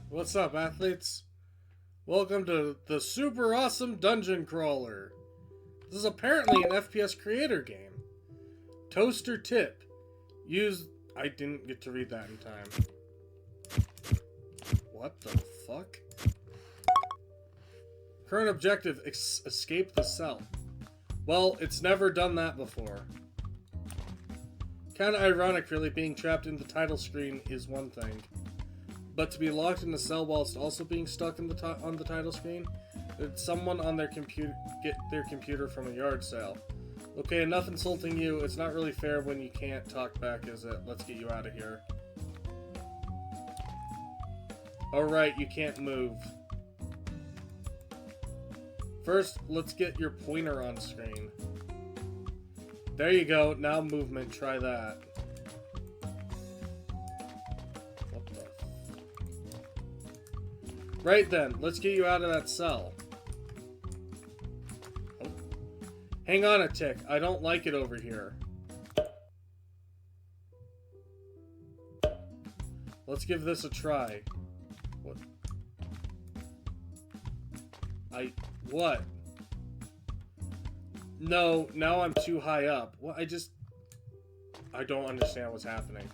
What's up, athletes? Welcome to the super awesome Dungeon Crawler. This is apparently an FPS Creator game. Toaster tip. I didn't get to read that in time. What the fuck? Current objective, escape the cell. Well, it's never done that before. Kinda ironic, really, being trapped in the title screen is one thing. But to be locked in the cell whilst also being stuck in on the title screen? Did someone on their computer get their computer from a yard sale? Okay, enough insulting you. It's not really fair when you can't talk back, is it? Let's get you out of here. Alright, you can't move. First, let's get your pointer on screen. There you go. Now movement. Try that. What the... Right then, let's get you out of that cell. Oh. Hang on a tick. I don't like it over here. Let's give this a try. What? What? No, now I'm too high up. Well, I don't understand what's happening.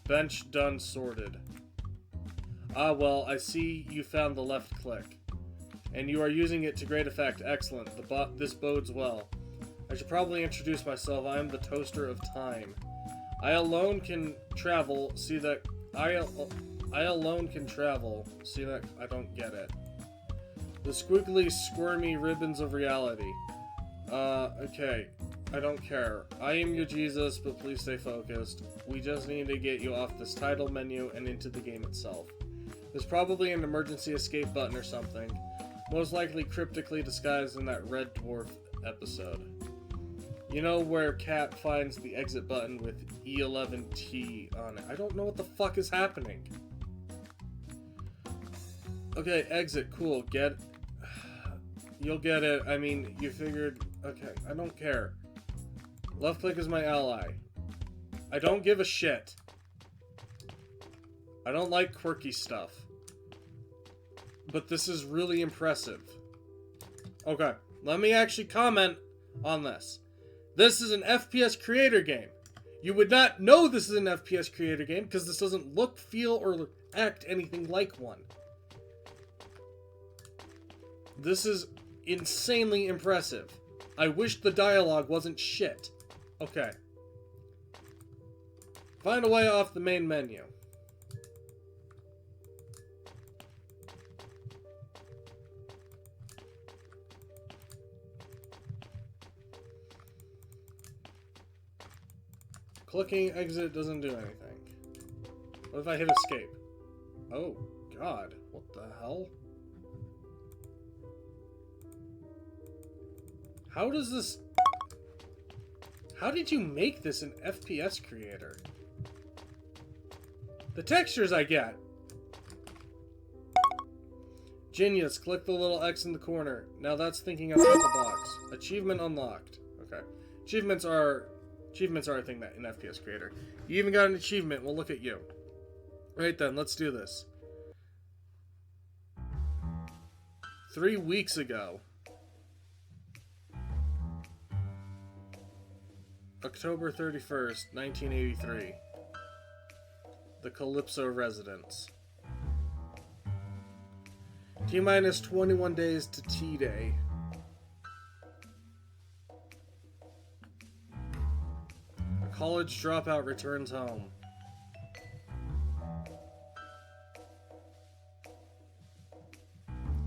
Bench done sorted. Ah, well, I see you found the left click. And you are using it to great effect. Excellent. This bodes well. I should probably introduce myself. I am the Toaster of Time. I alone can travel. See that... I alone can travel. See that... I don't get it. The squiggly, squirmy ribbons of reality. Okay. I don't care. I am your Jesus, but please stay focused. We just need to get you off this title menu and into the game itself. There's probably an emergency escape button or something. Most likely cryptically disguised in that Red Dwarf episode. You know where Cat finds the exit button with E11T on it. I don't know what the fuck is happening. Okay, exit. Cool. You'll get it. I mean, you figured... Okay, I don't care. Left click is my ally. I don't give a shit. I don't like quirky stuff. But this is really impressive. Okay, let me actually comment on this. This is an FPS Creator game. You would not know this is an FPS Creator game because this doesn't look, feel, or act anything like one. This is insanely impressive. I wish the dialogue wasn't shit. Okay. Find a way off the main menu. Clicking exit doesn't do anything. What if I hit escape? Oh, God. What the hell? How does this... How did you make this an FPS Creator? The textures I get. Genius, click the little X in the corner. Now that's thinking outside the box. Achievement unlocked. Okay. Achievements are a thing that in FPS Creator. You even got an achievement. Well, look at you. Right then, let's do this. 3 weeks ago. October 31st, 1983. The Calypso Residence. T-minus 21 days to T-Day. A college dropout returns home.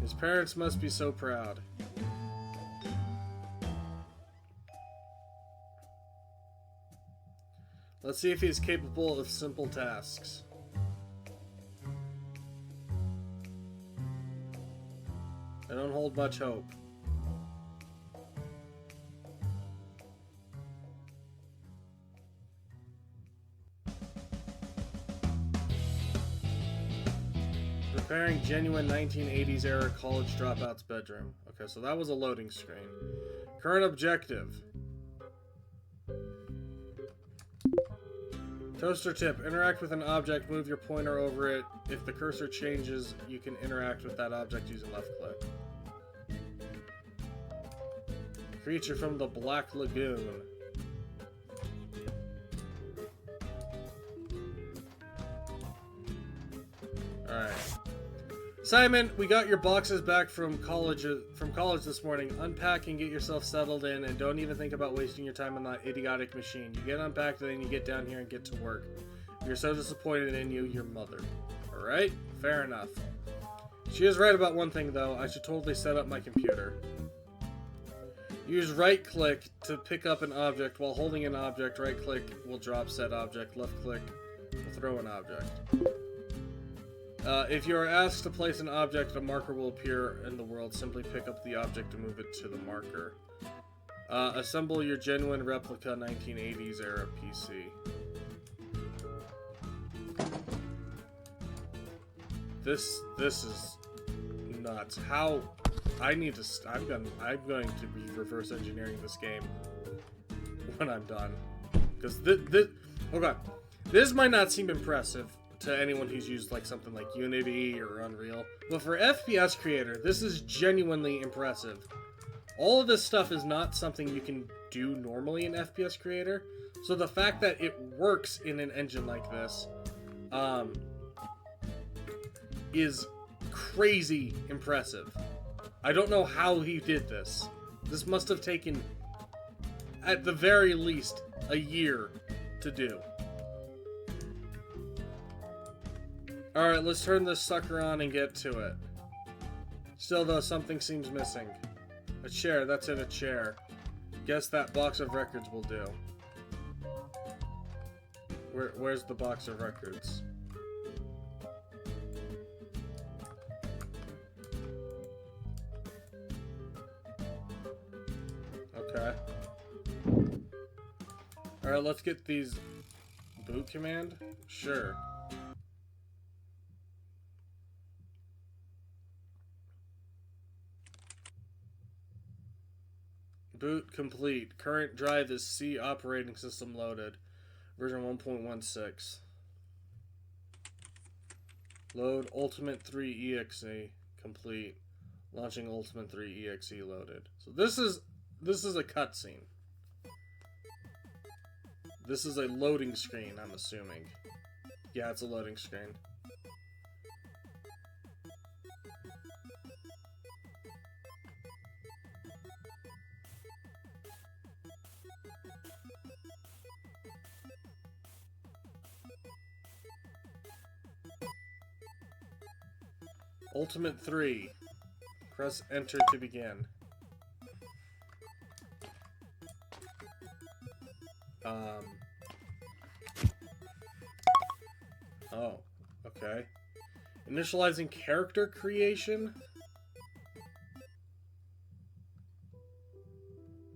His parents must be so proud. Let's see if he's capable of simple tasks. I don't hold much hope. Preparing genuine 1980s era college dropout's bedroom. Okay, so that was a loading screen. Current objective. Toaster tip. Interact with an object, move your pointer over it. If the cursor changes, you can interact with that object using left click. Creature from the Black Lagoon. Alright. Simon, we got your boxes back from college this morning. Unpack and get yourself settled in, and don't even think about wasting your time on that idiotic machine. You get unpacked, and then you get down here and get to work. If you're so disappointed in you, your mother. Alright? Fair enough. She is right about one thing, though. I should totally set up my computer. Use right-click to pick up an object. While holding an object, right-click will drop said object. Left-click will throw an object. If you are asked to place an object, a marker will appear in the world. Simply pick up the object and move it to the marker. Assemble your genuine replica 1980s era PC. This is nuts. How? I need to. I'm going to be reverse engineering this game when I'm done, because this. Okay, this might not seem impressive to anyone who's used like something like Unity or Unreal, but for FPS Creator, this is genuinely impressive. All of this stuff is not something you can do normally in FPS Creator, so the fact that it works in an engine like this, is crazy impressive. I don't know how he did this. This must have taken, at the very least, a year to do. Alright, let's turn this sucker on and get to it. Still though, something seems missing. A chair, that's it, a chair. Guess that box of records will do. Where's the box of records? Okay. Alright, let's get these... Boot command? Sure. Boot complete. Current drive is C operating system loaded. Version 1.16. Load Ultimate 3 EXE complete. Launching Ultimate 3 EXE loaded. So this is a cutscene. This is a loading screen, I'm assuming. Yeah, it's a loading screen. Ultimate 3. Press enter to begin. Oh, okay. Initializing character creation?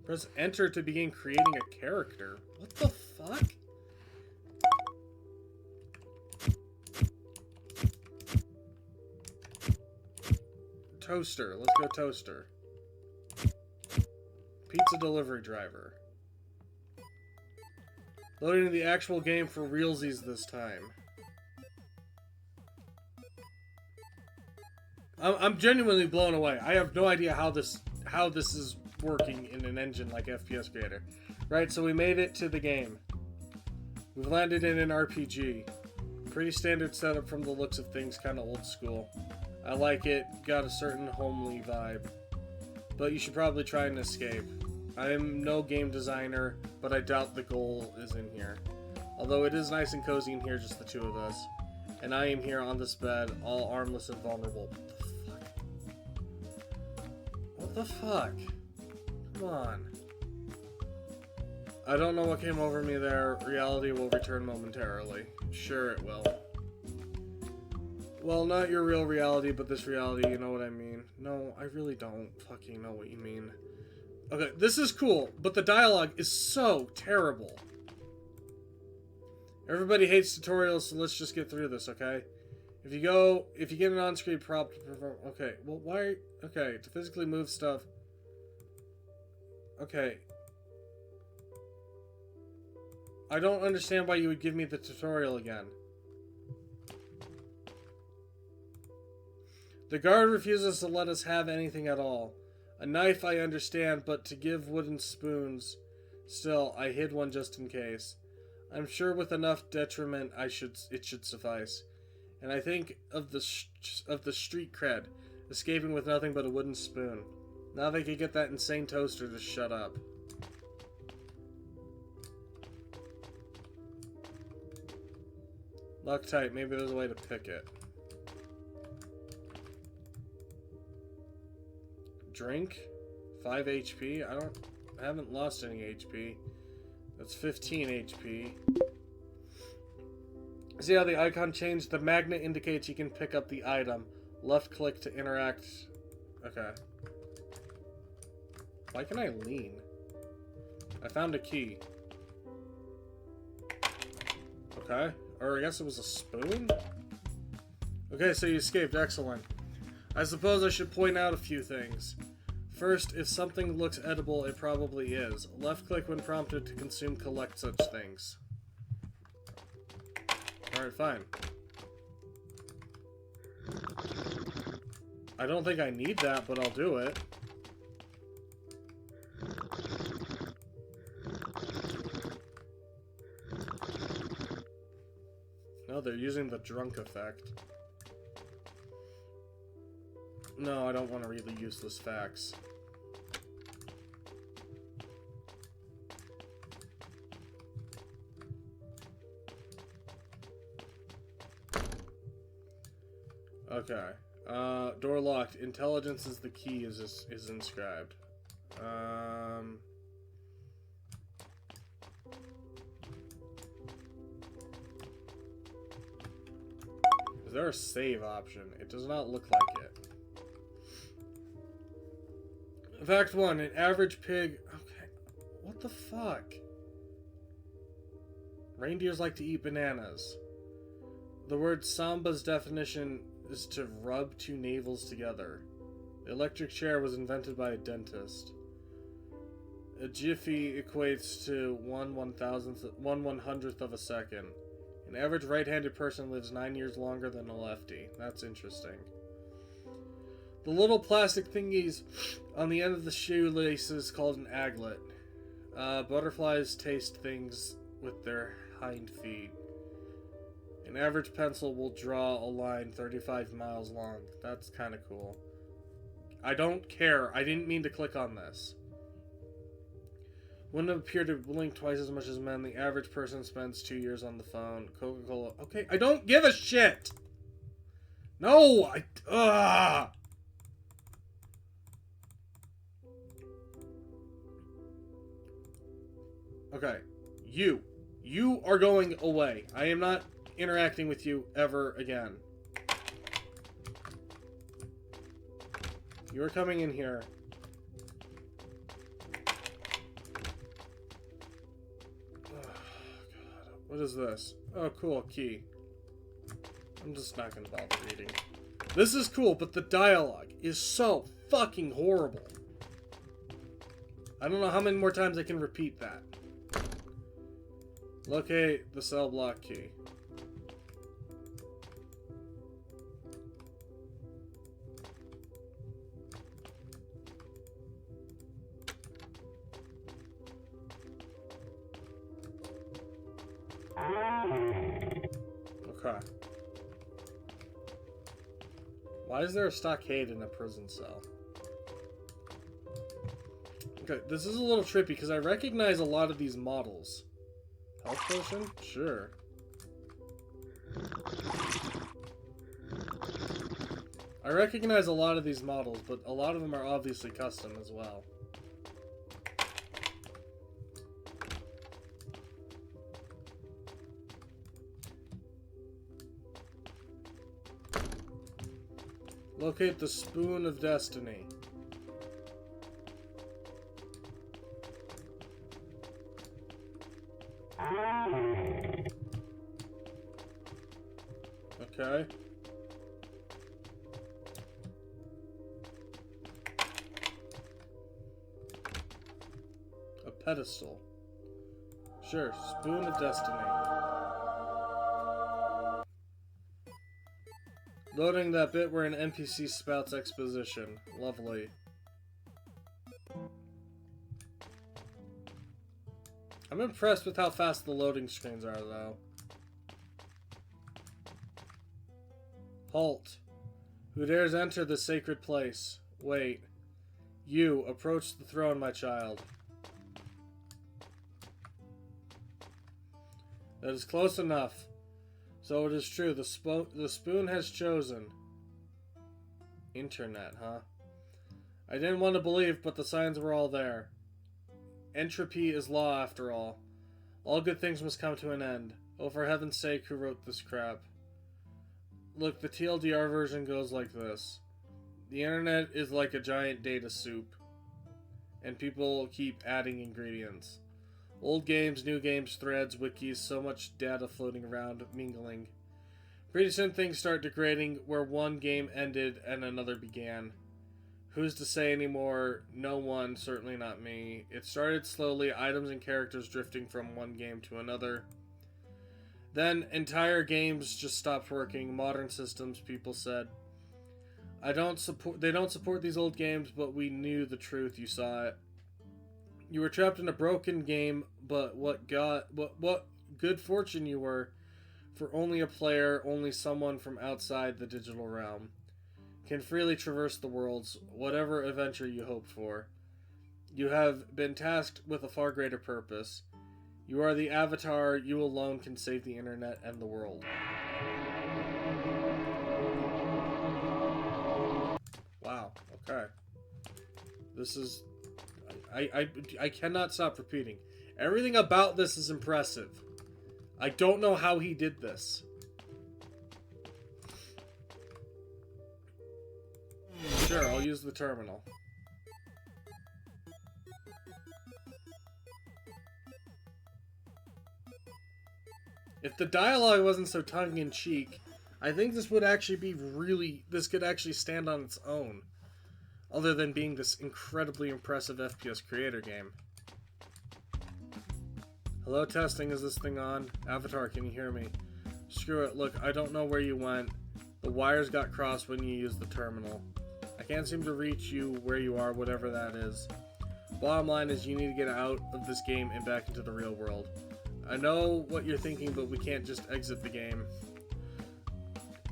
Press enter to begin creating a character. What the fuck? Toaster. Let's go toaster. Pizza delivery driver. Loading the actual game for realsies this time. I'm genuinely blown away. I have no idea how this is working in an engine like FPS Creator. Right, so we made it to the game. We've landed in an RPG. Pretty standard setup from the looks of things, kind of old school. I like it, got a certain homely vibe. But you should probably try and escape. I am no game designer, but I doubt the goal is in here. Although it is nice and cozy in here, just the two of us. And I am here on this bed, all armless and vulnerable. What the fuck? Come on. I don't know what came over me there. Reality will return momentarily. Sure it will. Well, not your real reality, but this reality, you know what I mean. No, I really don't fucking know what you mean. Okay, this is cool, but the dialogue is so terrible. Everybody hates tutorials, so let's just get through this, okay? If you get an on-screen prompt to perform... Okay, well, why... Okay, to physically move stuff... Okay. I don't understand why you would give me the tutorial again. The guard refuses to let us have anything at all. A knife I understand, but to give wooden spoons... Still, I hid one just in case. I'm sure with enough detriment it should suffice. And I think of the street cred, escaping with nothing but a wooden spoon. Now they could get that insane toaster to shut up. Loctite, maybe there's a way to pick it. Drink? 5 HP? I haven't lost any HP. That's 15 HP. See how the icon changed? The magnet indicates you can pick up the item. Left click to interact. Okay. Why can I lean? I found a key. Okay. Or I guess it was a spoon? Okay, so you escaped. Excellent. I suppose I should point out a few things. First, if something looks edible, it probably is. Left click when prompted to consume collect such things. Alright, fine. I don't think I need that, but I'll do it. No, they're using the drunk effect. No, I don't want to read the useless facts. Okay. Door locked. Intelligence is the key is inscribed. Is there a save option? It does not look like it. Fact 1, an average pig... Okay, what the fuck? Reindeers like to eat bananas. The word samba's definition is to rub two navels together. The electric chair was invented by a dentist. A jiffy equates to 1/100th of a second. An average right-handed person lives 9 years longer than a lefty. That's interesting. The little plastic thingies on the end of the shoelaces called an aglet. Butterflies taste things with their hind feet. An average pencil will draw a line 35 miles long. That's kind of cool. I don't care. I didn't mean to click on this. Women appear to blink twice as much as men. The average person spends 2 years on the phone. Coca-Cola. Okay, I don't give a shit! No! Okay. You are going away. I am not interacting with you ever again. You are coming in here. Oh, God. What is this? Oh, cool. Key. I'm just not gonna bother reading. This is cool, but the dialogue is so fucking horrible. I don't know how many more times I can repeat that. Locate the cell block key. Okay. Why is there a stockade in a prison cell? Okay, this is a little trippy because I recognize a lot of these models. Health potion? Sure. I recognize a lot of these models, but a lot of them are obviously custom as well. Locate the Spoon of Destiny. Okay. A pedestal. Sure, Spoon of Destiny. Loading that bit where an NPC spouts exposition. Lovely. I'm impressed with how fast the loading screens are, though. Halt. Who dares enter the sacred place? Wait. You, approach the throne, my child. That is close enough. So it is true, the spoon has chosen. Internet, huh? I didn't want to believe, but the signs were all there. Entropy is law, after all. All good things must come to an end. Oh, for heaven's sake, who wrote this crap? Look, the TLDR version goes like this. The internet is like a giant data soup, and people keep adding ingredients. Old games, new games, threads, wikis, so much data floating around, mingling. Pretty soon things start degrading where one game ended and another began. Who's to say anymore? No one, certainly not me. It started slowly, items and characters drifting from one game to another. Then entire games just stopped working, modern systems, people said. They don't support these old games, but we knew the truth, you saw it. You were trapped in a broken game, but what good fortune you were for only a player, only someone from outside the digital realm can freely traverse the worlds, whatever adventure you hoped for. You have been tasked with a far greater purpose. You are the Avatar, you alone can save the internet and the world. Wow, okay. This is... I cannot stop repeating. Everything about this is impressive. I don't know how he did this. Sure, I'll use the terminal. If the dialogue wasn't so tongue-in-cheek, I think this would actually be this could actually stand on its own. Other than being this incredibly impressive FPS Creator game. Hello, testing, is this thing on? Avatar, can you hear me? Screw it, look, I don't know where you went. The wires got crossed when you used the terminal. I can't seem to reach you where you are, whatever that is. Bottom line is you need to get out of this game and back into the real world. I know what you're thinking, but we can't just exit the game.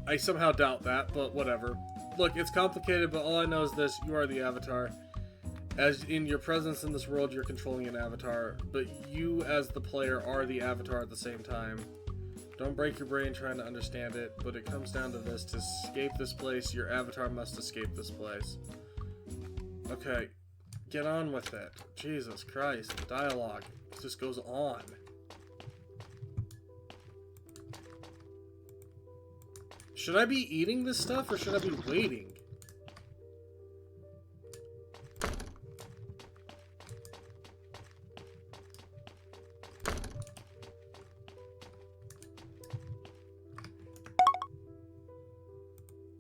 I somehow doubt that, but whatever. Look, it's complicated, but all I know is this. You are the Avatar. As in your presence in this world, you're controlling an avatar, but you as the player are the Avatar at the same time. Don't break your brain trying to understand it, but it comes down to this. To escape this place, your Avatar must escape this place. Okay, get on with it. Jesus Christ, the dialogue just goes on. Should I be eating this stuff, or should I be waiting?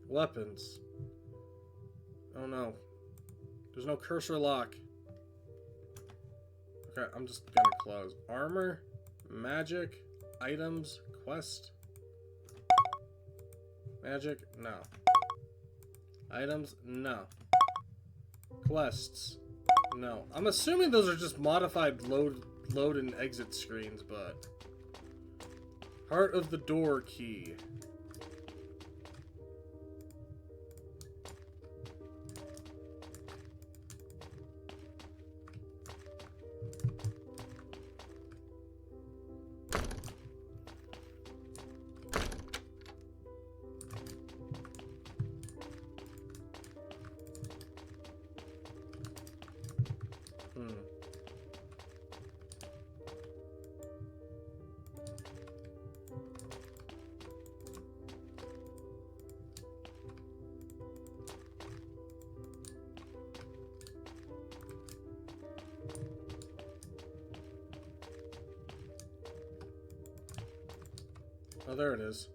Weapons. Oh no. There's no cursor lock. Okay, I'm just gonna close. Armor, magic, items, quest. Magic, no. Items, no. Quests, no. I'm assuming those are just modified load and exit screens, but... Heart of the door key. Oh, there it is.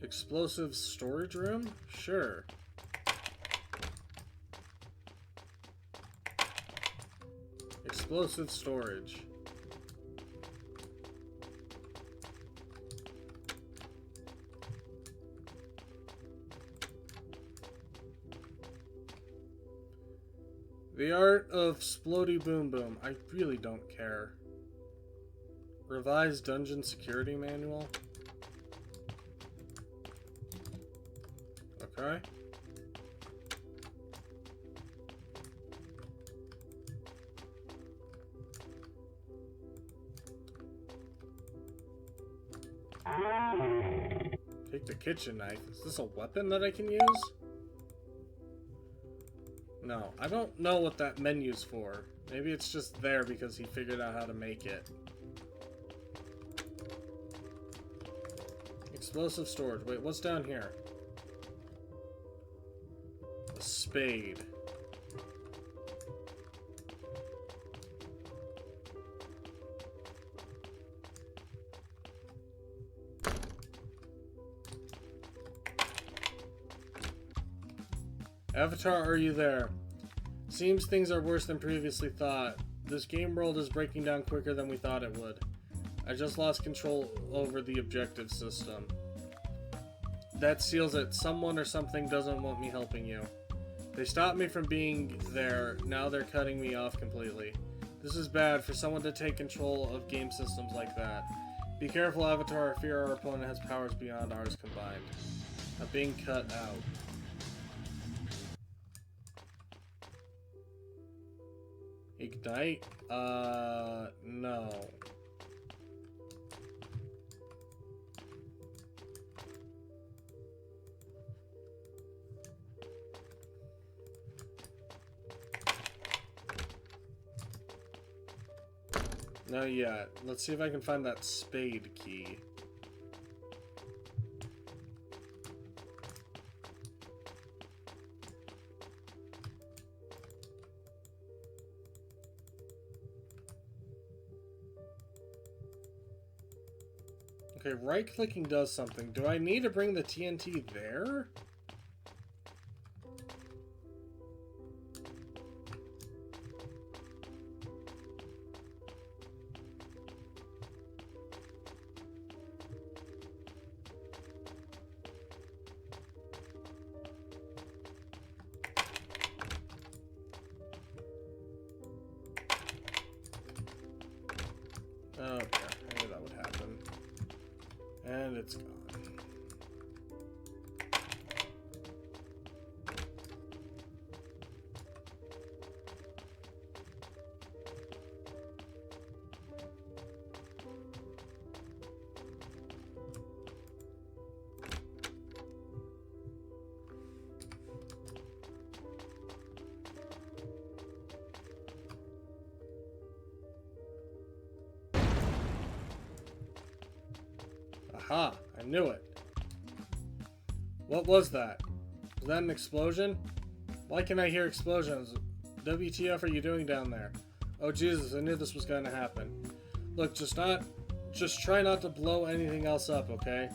Explosive storage room? Sure. Explosive storage. The art of Splody Boom Boom. I really don't care. Revised Dungeon Security Manual. Okay. Take the kitchen knife. Is this a weapon that I can use? No, I don't know what that menu's for. Maybe it's just there because he figured out how to make it. Explosive storage. Wait, what's down here? A spade. Avatar, are you there? Seems things are worse than previously thought. This game world is breaking down quicker than we thought it would. I just lost control over the objective system. That seals it. Someone or something doesn't want me helping you. They stopped me from being there. Now they're cutting me off completely. This is bad for someone to take control of game systems like that. Be careful, Avatar. I fear our opponent has powers beyond ours combined. I'm being cut out. Ignite? No. Not yet. Let's see if I can find that spade key. Okay, right-clicking does something. Do I need to bring the TNT there? Okay, I knew that would happen. And it's gone. Aha! I knew it. What was that? Was that an explosion? Why can I hear explosions? WTF are you doing down there? Oh Jesus, I knew this was going to happen. Look, just try not to blow anything else up, okay?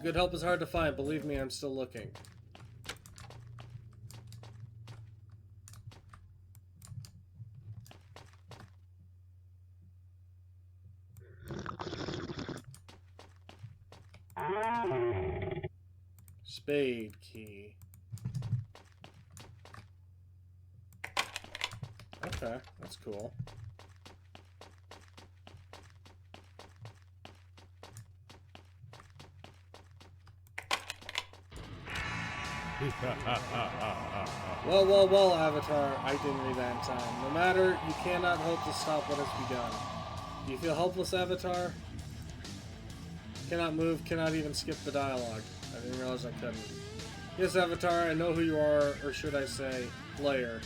Good help is hard to find. Believe me, I'm still looking. Spade key. Okay, that's cool. Well, Avatar, I didn't read that in time. No matter, you cannot hope to stop what has begun. Do you feel helpless, Avatar? Cannot move, cannot even skip the dialogue. I didn't realize I couldn't. Yes, Avatar, I know who you are, or should I say, player.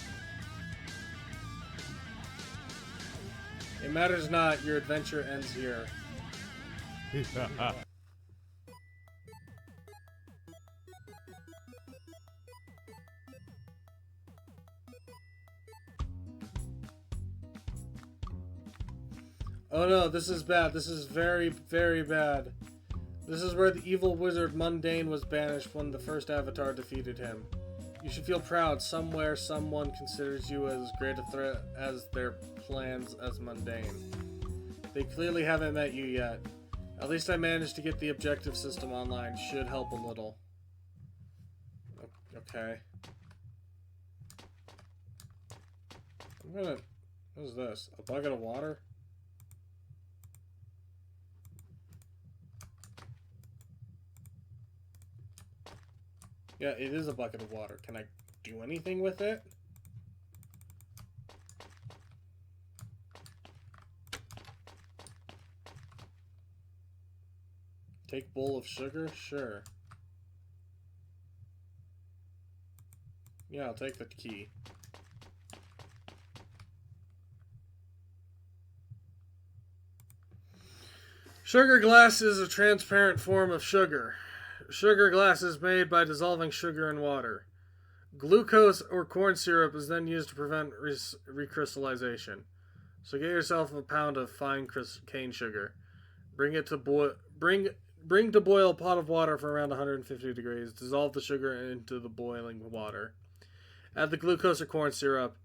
It matters not, your adventure ends here. Oh no, this is bad. This is very, very bad. This is where the evil wizard Mundane was banished when the first Avatar defeated him. You should feel proud. Somewhere, someone considers you as great a threat as their plans as Mundane. They clearly haven't met you yet. At least I managed to get the objective system online. Should help a little. Okay. What is this? A bucket of water? Yeah, it is a bucket of water. Can I do anything with it? Take bowl of sugar? Sure. Yeah, I'll take the key. Sugar glass is a transparent form of sugar. Sugar glass is made by dissolving sugar in water. Glucose or corn syrup is then used to prevent recrystallization. So get yourself a pound of fine cane sugar. Bring to boil a pot of water for around 150 degrees. Dissolve the sugar into the boiling water. Add the glucose or corn syrup.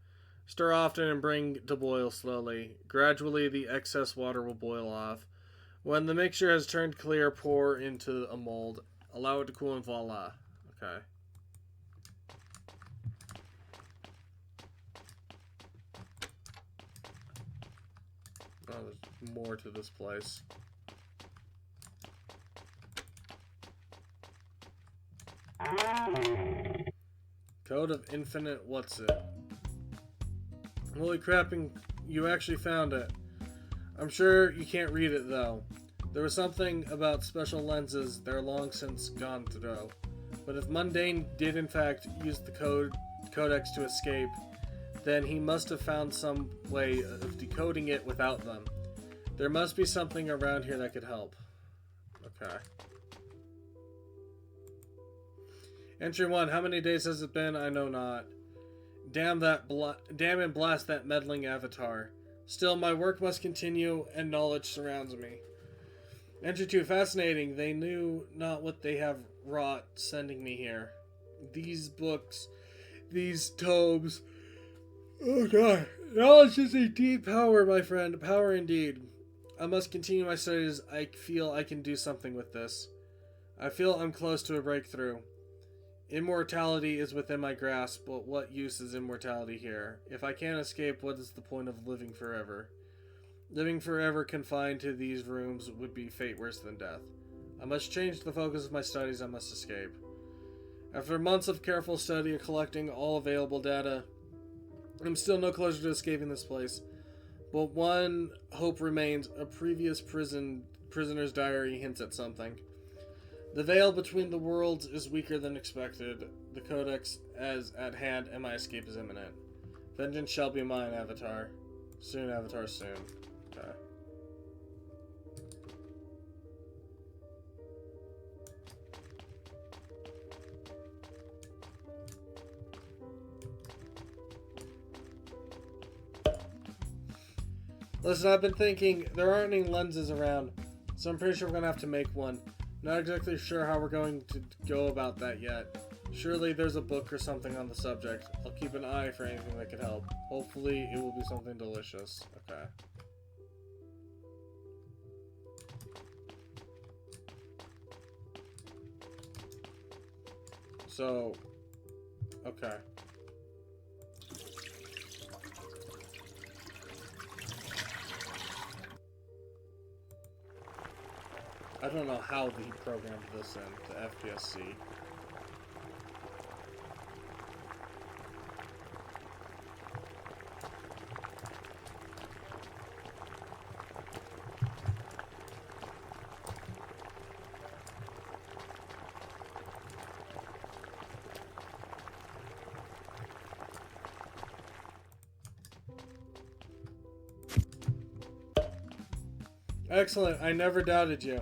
Stir often and bring to boil slowly. Gradually, the excess water will boil off. When the mixture has turned clear, pour into a mold. Allow it to cool and voila. Okay. Oh, there's more to this place. Code of Infinite what's it? Holy crapping, you actually found it. I'm sure you can't read it though. There was something about special lenses they're long since gone through. But if Mundane did in fact use the codex to escape, then he must have found some way of decoding it without them. There must be something around here that could help. Okay. Entry 1. How many days has it been? I know not. Damn and blast that meddling avatar. Still, my work must continue, and knowledge surrounds me. Entry 2. Fascinating. They knew not what they have wrought sending me here. These books, these tomes. Oh god. Knowledge is a deep power, my friend. Power indeed. I must continue my studies. I feel I can do something with this. I feel I'm close to a breakthrough. Immortality is within my grasp, but what use is immortality here? If I can't escape, what is the point of living forever? Living forever confined to these rooms would be fate worse than death. I must change the focus of my studies. I must escape. After months of careful study and collecting all available data, I'm still no closer to escaping this place. But one hope remains. A previous prisoner's diary hints at something. The veil between the worlds is weaker than expected. The codex is at hand, and my escape is imminent. Vengeance shall be mine, Avatar. Soon, Avatar, soon. Okay. Listen, I've been thinking, there aren't any lenses around, so I'm pretty sure we're going to have to make one. Not exactly sure how we're going to go about that yet. Surely there's a book or something on the subject. I'll keep an eye for anything that could help. Hopefully it will be something delicious. Okay. So, okay. I don't know how he programmed this into FPS-C. Excellent, I never doubted you.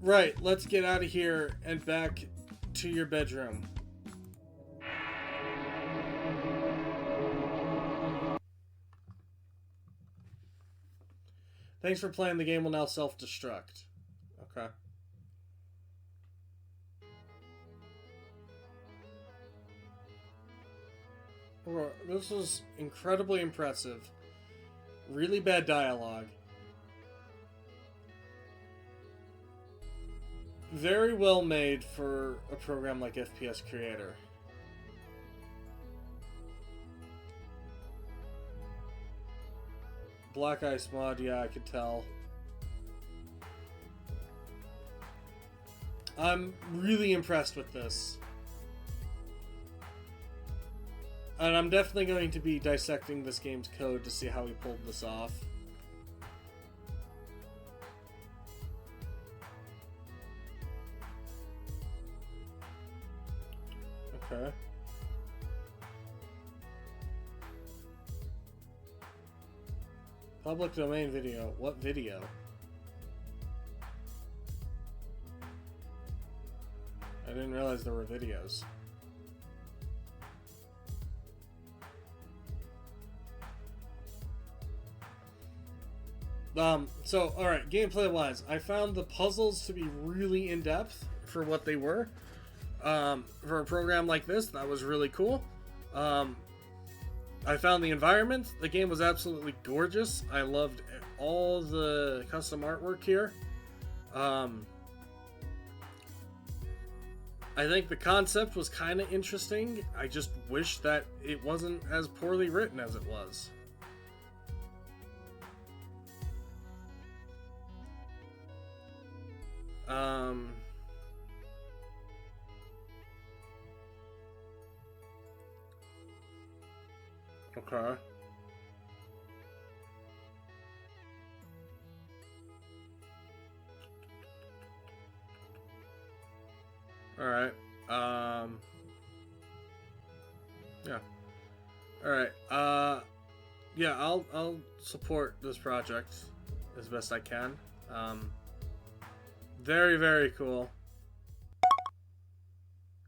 Right, let's get out of here and back to your bedroom. Thanks for playing. The game will now self-destruct. Okay. Well, this was incredibly impressive. Really bad dialogue. Very well made for a program like FPS Creator. Black Ice mod, yeah, I could tell. I'm really impressed with this. And I'm definitely going to be dissecting this game's code to see how he pulled this off. Okay. Public domain video. What video? I didn't realize there were videos. So, alright, gameplay-wise, I found the puzzles to be really in-depth for what they were. For a program like this, that was really cool. I found the environment. The game was absolutely gorgeous. I loved all the custom artwork here. I think the concept was kind of interesting. I just wish that it wasn't as poorly written as it was. Okay. Alright. Yeah. Alright. Yeah, I'll support this project as best I can. Very, very cool.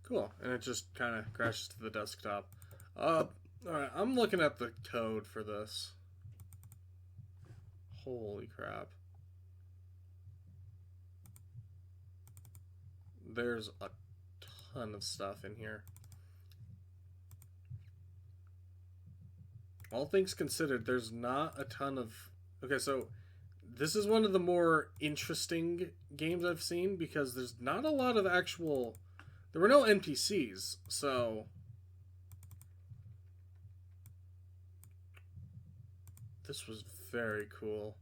Cool. And it just kind of crashes to the desktop. Alright, I'm looking at the code for this. Holy crap. There's a ton of stuff in here. All things considered, there's not a ton of... Okay, so this is one of the more interesting games I've seen because there's not a lot of actual... There were no NPCs, so... This was very cool.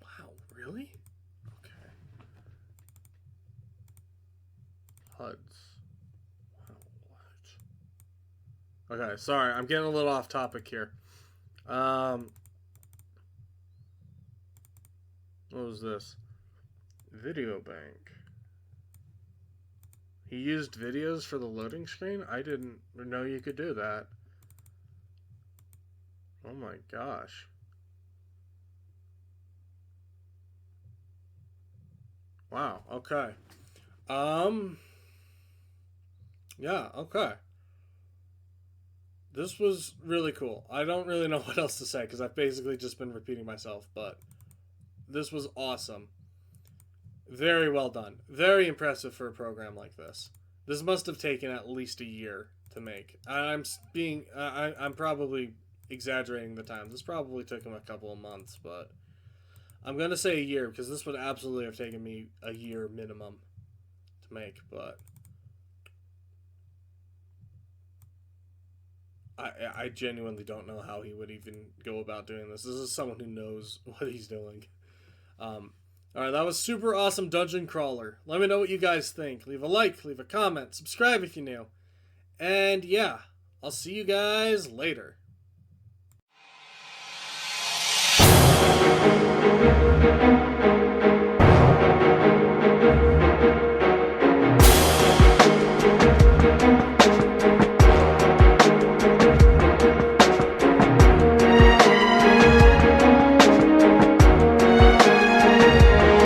Wow, really? Okay. HUDs. Wow, what? Okay, sorry, I'm getting a little off topic here. What was this? Video bank. He used videos for the loading screen? I didn't know you could do that. Oh my gosh. Wow, okay. Yeah, okay. This was really cool. I don't really know what else to say because I've basically just been repeating myself, but this was awesome. Very well done. Very impressive for a program like this. This must have taken at least a year to make. I'm probably exaggerating the time. This probably took him a couple of months, but I'm gonna say a year because this would absolutely have taken me a year minimum to make, but I genuinely don't know how he would even go about doing this. This is someone who knows what he's doing. Alright, that was super awesome Dungeon Crawler. Let me know what you guys think. Leave a like, leave a comment, subscribe if you're new. And yeah, I'll see you guys later.